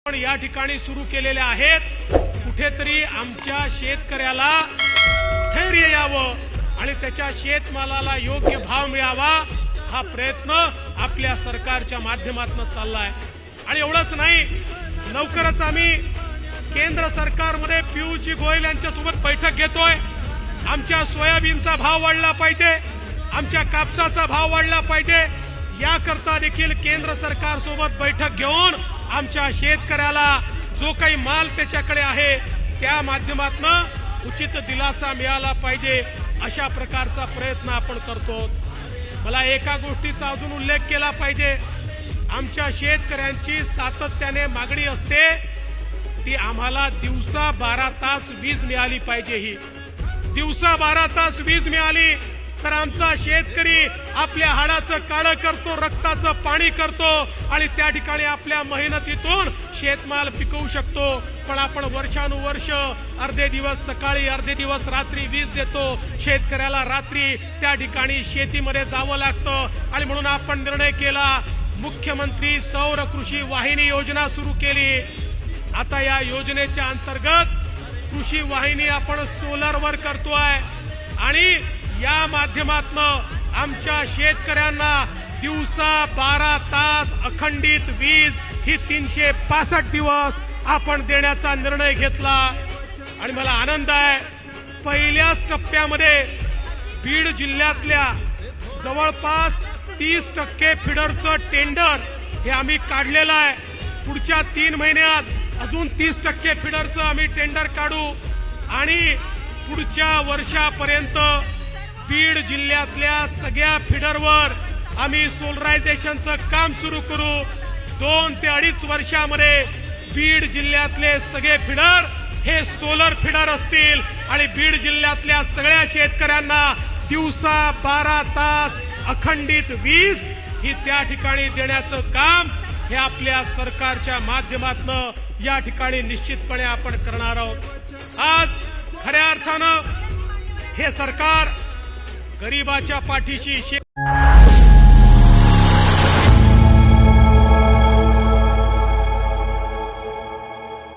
पण या ठिकाणी सुरू केलेल्या आहेत। कुठेतरी आमच्या शेतकऱ्याला स्थैर्य यावं आणि त्याच्या शेतमालाला योग्य भाव मिळावा हा प्रयत्न आपल्या सरकारच्या माध्यमातून चाललाय। आणि एवढंच नाही, लवकरच आम्ही केंद्र सरकारमध्ये पियुष गोयल यांच्यासोबत बैठक घेतोय। आमच्या सोयाबीनचा भाव वाढला पाहिजे, आमच्या कापसाचा भाव वाढला पाहिजे, याकरता देखील केंद्र सरकार सोबत बैठक घेऊन आमच्या शेतकऱ्याला जो काही माल त्याच्याकडे आहे त्या माध्यमातून उचित दिलासा मिळाला पाहिजे, अशा प्रकारचा प्रयत्न आपण करतो। मला एका गोष्टीचा अजून उल्लेख केला पाहिजे, आमच्या शेतकऱ्यांची सातत्याने मागणी असते ती आम्हाला दिवसा 12 तास वीज मिळाली पाहिजे। ही दिवसा 12 तास वीज मिळाली तर आमचा शेतकरी आपल्या हाडाचं काळं करतो, रक्ताचं पाणी करतो आणि त्या ठिकाणी आपल्या मेहनतीतून शेतमाल पिकवू शकतो। पण आपण वर्षानुवर्ष अर्धे दिवस सकाळी अर्धे दिवस रात्री वीज देतो, शेतकऱ्याला रात्री त्या ठिकाणी शेतीमध्ये जावं लागतं। आणि म्हणून आपण निर्णय केला, मुख्यमंत्री सौर कृषी वाहिनी योजना सुरू केली। आता या योजनेच्या अंतर्गत कृषी वाहिनी आपण सोलरवर करतोय आणि या माध्यमातून आमच्या शेतकऱ्यांना दिवसा 12 तास अखंडित वीज ही 365 दिवस आपण देण्याचा निर्णय घेतला। आणि मला आनंद आहे, पहिल्याच टप्प्यामध्ये बीड जिल्ह्यातल्या जवळपास 30% फिडरचं टेंडर हे आम्ही काढलेलं आहे। पुढच्या 3 महिन्यात अजून 30% फिडरचं आम्ही टेंडर काढू आणि पुढच्या वर्षापर्यंत बीड जिल्ह्यातल्या सगळ्या फिडरवर आम्ही सोलरायझेशनचं काम सुरू करू। 2 ते 2.5 वर्षामध्ये बीड जिल्ह्यातले सगळे फिडर हे सोलर फिडर असतील आणि बीड जिल्ह्यातल्या सगळ्या शेतकऱ्यांना दिवसा 12 तास अखंडित वीज ही त्या ठिकाणी देण्याचं काम हे आपल्या सरकारच्या माध्यमातून या ठिकाणी निश्चितपणे आपण करणार आहोत। आज खऱ्या अर्थानं हे सरकार गरिबाच्या पाठीशी